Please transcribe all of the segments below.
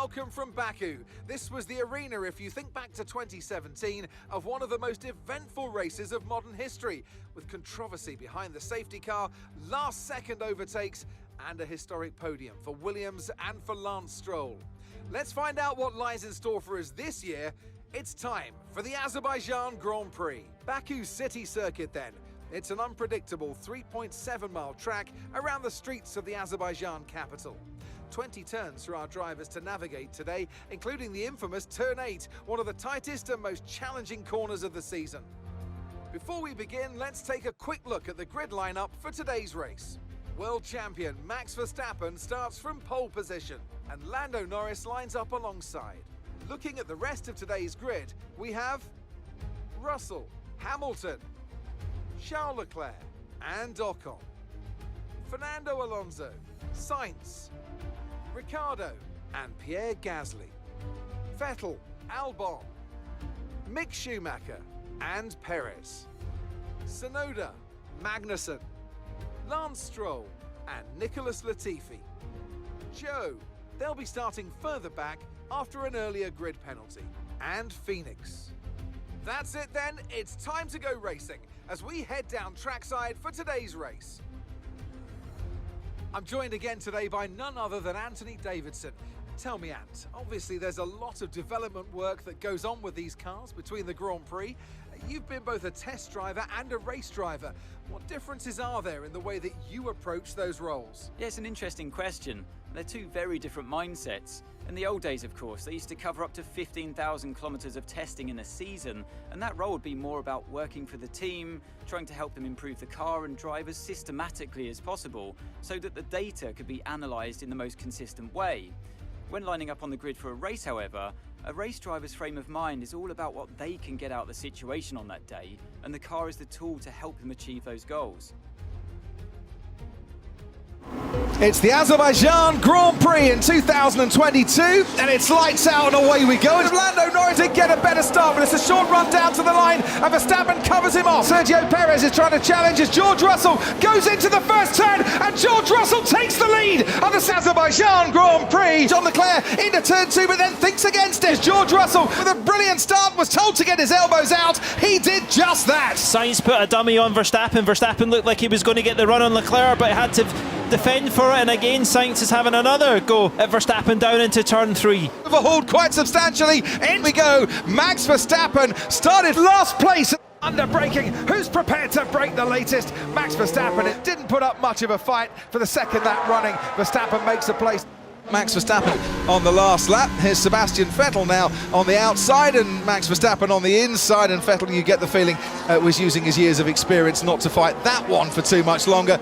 welcome from Baku. This was the arena, if you think back to 2017, of one of the most eventful races of modern history, with controversy behind the safety car, last-second overtakes, and a historic podium for Williams and for Lance Stroll. Let's find out what lies in store for us this year. It's time for the Azerbaijan Grand Prix. Baku City Circuit then. It's an unpredictable 3.7-mile track around the streets of the Azerbaijan capital. 20 turns for our drivers to navigate today, including the infamous Turn 8, one of the tightest and most challenging corners of the season. Before we begin, let's take a quick look at the grid lineup for today's race. World champion Max Verstappen starts from pole position, and Lando Norris lines up alongside. Looking at the rest of today's grid, we have Russell, Hamilton, Charles Leclerc and Ocon, Fernando Alonso, Sainz, Ricciardo and Pierre Gasly, Vettel, Albon, Mick Schumacher and Perez, Tsunoda, Magnussen, Lance Stroll and Nicholas Latifi. Joe, they'll be starting further back after an earlier grid penalty, and Phoenix. That's it then, it's time to go racing as we head down trackside for today's race. I'm joined again today by none other than Anthony Davidson. Tell me, Ant, obviously there's a lot of development work that goes on with these cars between the Grand Prix. You've been both a test driver and a race driver. What differences are there in the way that you approach those roles? Yeah, it's an interesting question. They're two very different mindsets. In the old days, of course, they used to cover up to 15,000 kilometers of testing in a season, and that role would be more about working for the team, trying to help them improve the car and drive as systematically as possible, so that the data could be analysed in the most consistent way. When lining up on the grid for a race, however, a race driver's frame of mind is all about what they can get out of the situation on that day, and the car is the tool to help them achieve those goals. It's the Azerbaijan Grand Prix in 2022, and it's lights out and away we go. And Lando Norris to get a better start, but it's a short run down to the line, and Verstappen covers him off. Sergio Perez is trying to challenge as George Russell goes into the first turn, and George Russell takes the lead of the Azerbaijan Grand Prix. John Leclerc into turn 2, but then thinks against it. George Russell, with a brilliant start, was told to get his elbows out. He did just that. Sainz put a dummy on Verstappen. Verstappen looked like he was going to get the run on Leclerc, but had to defend for it, and again Sainz is having another go at Verstappen down into turn 3. Overhauled quite substantially. In we go. Max Verstappen started last place. Under braking, who's prepared to break the latest? Max Verstappen. It didn't put up much of a fight for the second lap running. Verstappen makes a place. Max Verstappen on the last lap. Here's Sebastian Vettel now on the outside and Max Verstappen on the inside, and Vettel, you get the feeling, was using his years of experience not to fight that one for too much longer.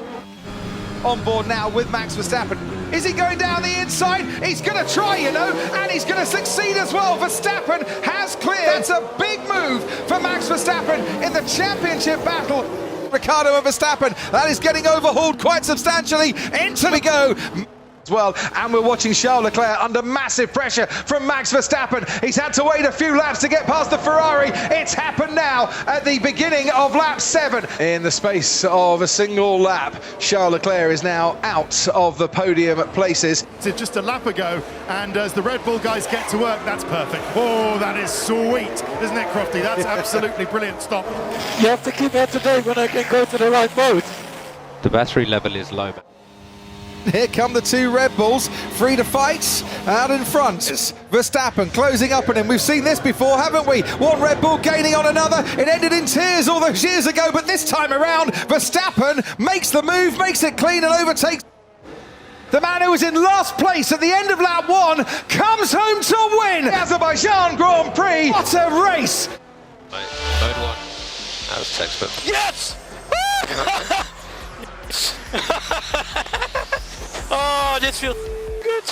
On board now with Max Verstappen. Is he going down the inside? He's going to try, you know, and he's going to succeed as well. Verstappen has cleared. That's a big move for Max Verstappen in the championship battle. Ricciardo and Verstappen, that is getting overhauled quite substantially. Into we go. As well, and we're watching Charles Leclerc under massive pressure from Max Verstappen. He's had to wait a few laps to get past the Ferrari. It's happened now at the beginning of lap 7. In the space of a single lap, Charles Leclerc is now out of the podium places. Just a lap ago, and as the Red Bull guys get to work, that's perfect. Oh, that is sweet, isn't it, Crofty? That's absolutely brilliant stop. You have to keep on today when I can go to the right mode. The battery level is low. Here come the two Red Bulls, free to fight, out in front. It's Verstappen closing up on him. We've seen this before, haven't we? One Red Bull gaining on another. It ended in tears all those years ago, but this time around, Verstappen makes the move, makes it clean and overtakes. The man who was in last place at the end of lap 1 comes home to win the Azerbaijan Grand Prix. What a race! Mode 1. That was textbook. Yes! Oh, this feels good.